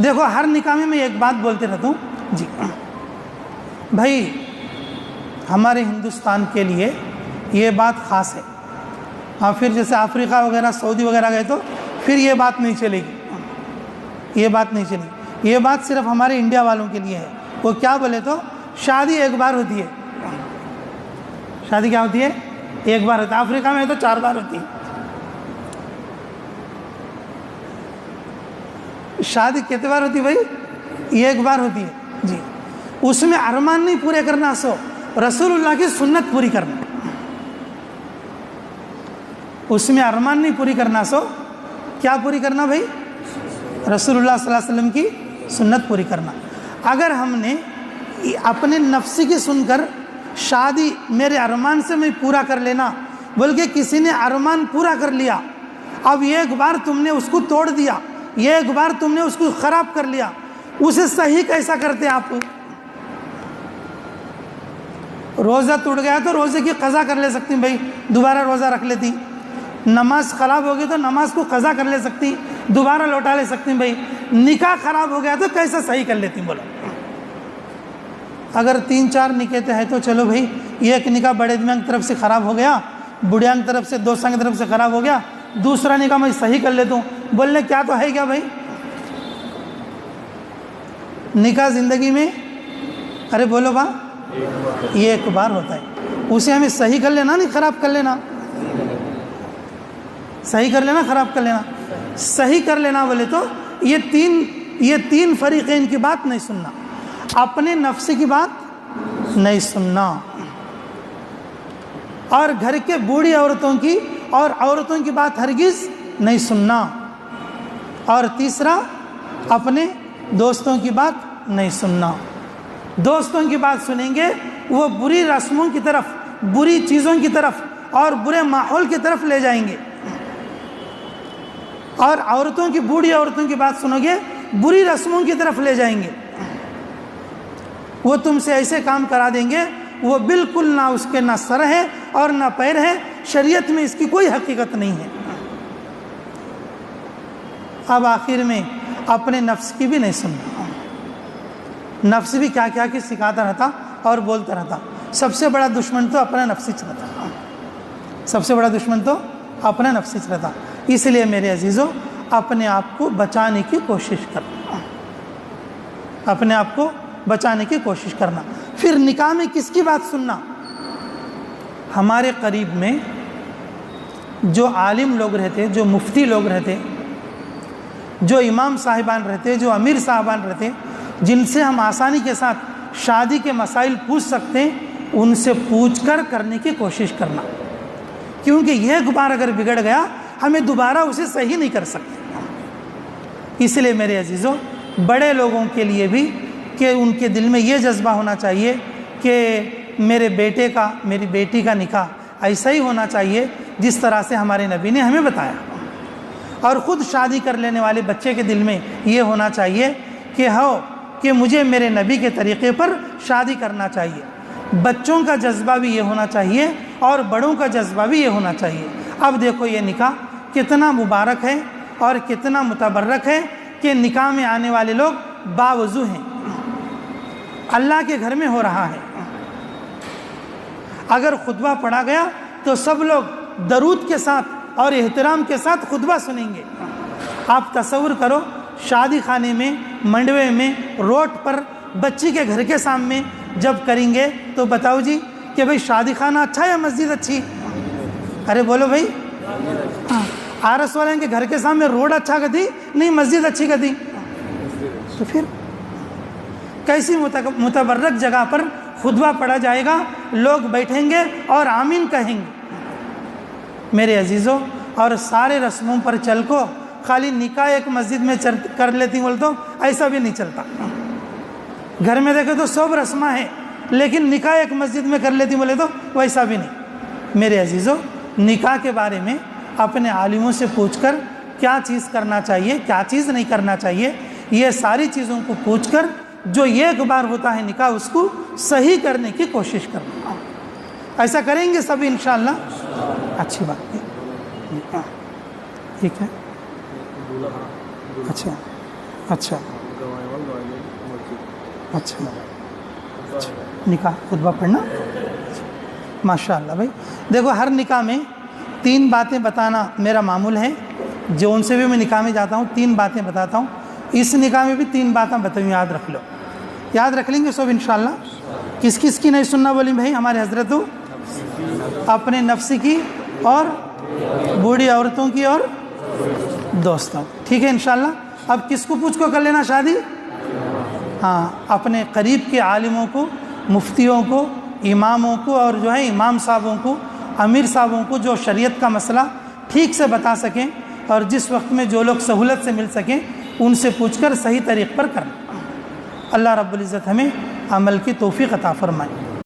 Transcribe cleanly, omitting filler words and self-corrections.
دیکھو ہر نکاح میں میں ایک بات بولتے رہتا ہوں جی بھائی، ہمارے ہندوستان کے لیے یہ بات خاص ہے، اور پھر جیسے افریقہ وغیرہ سعودی وغیرہ گئے تو پھر یہ بات نہیں چلے گی، یہ بات نہیں چلے گی، یہ بات صرف ہمارے انڈیا والوں کے لیے ہے۔ وہ کیا بولے تو شادی ایک بار ہوتی ہے، شادی کیا ہوتی ہے؟ ایک بار ہوتی ہے۔ افریقہ میں تو 4 بار ہوتی ہے۔ شادی کتنے بار ہوتی ہے بھائی؟ ایک بار ہوتی ہے جی۔ اس میں ارمان نہیں پورے کرنا، سو رسول اللہ کی سنت پوری کرنا، اس میں ارمان نہیں پوری کرنا، سو کیا پوری کرنا بھائی؟ رسول اللہ صلی اللہ علیہ وسلم کی سنت پوری کرنا۔ اگر ہم نے اپنے نفسی کی سن کر شادی میرے ارمان سے میں پورا کر لینا، بلکہ کسی نے ارمان پورا کر لیا، اب ایک بار تم نے اس کو توڑ دیا، ایک بار تم نے اس کو خراب کر لیا، اسے صحیح کیسا کرتے آپ؟ روزہ ٹوٹ گیا تو روزے کی قضا کر لے سکتی بھائی، دوبارہ روزہ رکھ لیتی۔ نماز خراب ہو گئی تو نماز کو قضا کر لے سکتی، دوبارہ لوٹا لے سکتی بھائی۔ نکاح خراب ہو گیا تو کیسا صحیح کر لیتی بولو؟ اگر 3-4 نکاح ہیں تو چلو بھائی، ایک نکاح بڑے آدمیوں کی طرف سے خراب ہو گیا، بوڑھیاں کی طرف سے، دوستوں کی طرف سے خراب ہو گیا، دوسرا نکاح میں صحیح کر لیتا ہوں، بولنے کیا تو ہے کیا بھائی؟ نکاح زندگی میں ارے بولو با ایک بار ہوتا ہے، اسے ہمیں صحیح کر لینا، نہیں خراب کر لینا، صحیح کر لینا، خراب کر لینا۔ صحیح کر لینا بولے تو یہ تین فریقین کی بات نہیں سننا، اپنے نفس کی بات نہیں سننا، اور گھر کے بوڑھی عورتوں کی اور عورتوں کی بات ہرگز نہیں سننا، اور تیسرا اپنے دوستوں کی بات نہیں سننا۔ دوستوں کی بات سنیں گے وہ بری رسموں کی طرف، بری چیزوں کی طرف اور برے ماحول کی طرف لے جائیں گے، اور عورتوں کی، بوڑھی عورتوں کی بات سنو گے بری رسموں کی طرف لے جائیں گے، وہ تم سے ایسے کام کرا دیں گے وہ بالکل نہ اس کے نہ سر ہے اور نہ پیر ہے، شریعت میں اس کی کوئی حقیقت نہیں ہے۔ اب آخر میں اپنے نفس کی بھی نہیں سننا، نفس بھی کیا کیا کہ سکھاتا رہتا اور بولتا رہتا۔ سب سے بڑا دشمن تو اپنا نفس رہتا، سب سے بڑا دشمن تو اپنا نفس رہتا۔ اس لیے میرے عزیزوں، اپنے آپ کو بچانے کی کوشش کرنا، اپنے آپ کو بچانے کی کوشش کرنا۔ پھر نکاح میں کس کی بات سننا؟ ہمارے قریب میں جو عالم لوگ رہتے، جو مفتی لوگ رہتے، جو امام صاحبان رہتے، جو امیر صاحبان رہتے، جن سے ہم آسانی کے ساتھ شادی کے مسائل پوچھ سکتے ہیں، ان سے پوچھ کر کرنے کی کوشش کرنا، کیونکہ ایک بار اگر بگڑ گیا ہمیں دوبارہ اسے صحیح نہیں کر سکتے۔ اس لیے میرے عزیزوں، بڑے لوگوں کے لیے بھی کہ ان کے دل میں یہ جذبہ ہونا چاہیے کہ میرے بیٹے کا، میری بیٹی کا نکاح ایسا ہی ہونا چاہیے جس طرح سے ہمارے نبی نے ہمیں بتایا، اور خود شادی کر لینے والے بچے کے دل میں یہ ہونا چاہیے کہ مجھے میرے نبی کے طریقے پر شادی کرنا چاہیے۔ بچوں کا جذبہ بھی یہ ہونا چاہیے اور بڑوں کا جذبہ بھی یہ ہونا چاہیے۔ اب دیکھو یہ نکاح کتنا مبارک ہے اور کتنا متبرک ہے کہ نکاح میں آنے والے لوگ باوضو ہیں، اللہ کے گھر میں ہو رہا ہے۔ اگر خطبہ پڑھا گیا تو سب لوگ درود کے ساتھ اور احترام کے ساتھ خطبہ سنیں گے۔ آپ تصور کرو، شادی خانے میں، منڈوے میں، روڈ پر، بچی کے گھر کے سامنے جب کریں گے تو بتاؤ جی کہ بھئی شادی خانہ اچھا ہے یا مسجد اچھی؟ ارے بولو بھئی، آرس والے کے گھر کے سامنے روڈ اچھا کر دی نہیں مسجد اچھی کر دی؟ تو پھر کیسی متبرک جگہ پر خطبہ پڑھا جائے گا، لوگ بیٹھیں گے اور آمین کہیں گے۔ میرے عزیزوں، اور سارے رسموں پر چل کو خالی نکاح ایک مسجد میں کر لیتی بول تو ایسا بھی نہیں چلتا۔ گھر میں دیکھو تو سب رسمیں ہیں، لیکن نکاح ایک مسجد میں کر لیتی بولے تو ویسا بھی نہیں۔ میرے عزیزوں، نکاح کے بارے میں اپنے عالموں سے پوچھ کر کیا چیز کرنا چاہیے، کیا چیز نہیں کرنا چاہیے، یہ ساری چیزوں کو پوچھ کر جو ایک بار ہوتا ہے نکاح، اس کو صحیح کرنے کی کوشش کرنا۔ ایسا کریں گے سب انشاءاللہ، اچھی بات ہے، ٹھیک ہے، اچھا، اچھا نکاح خطبہ پڑھنا ماشاء اللہ بھائی. دیکھو ہر نکاح میں 3 باتیں بتانا میرا معمول ہے. جو ان سے بھی میں نکاح میں جاتا ہوں 3 باتیں بتاتا ہوں. اس نکاح میں بھی 3 باتیں بتاؤں, یاد رکھ لو. یاد رکھ لیں گے سب انشاءاللہ. کس کس کی نہیں سننا بولی بھائی؟ ہمارے حضرت اپنے نفس کی اور بوڑھی عورتوں کی اور دوستوں. ٹھیک ہے انشاءاللہ. اب کس کو پوچھ کو کر لینا شادی؟ ہاں اپنے قریب کے عالموں کو, مفتیوں کو, اماموں کو, اور جو ہے امام صاحبوں کو, امیر صاحبوں کو, جو شریعت کا مسئلہ ٹھیک سے بتا سکیں اور جس وقت میں جو لوگ سہولت سے مل سکیں ان سے پوچھ کر صحیح طریق پر کرنا. اللہ رب العزت ہمیں عمل کی توفیق عطا فرمائے.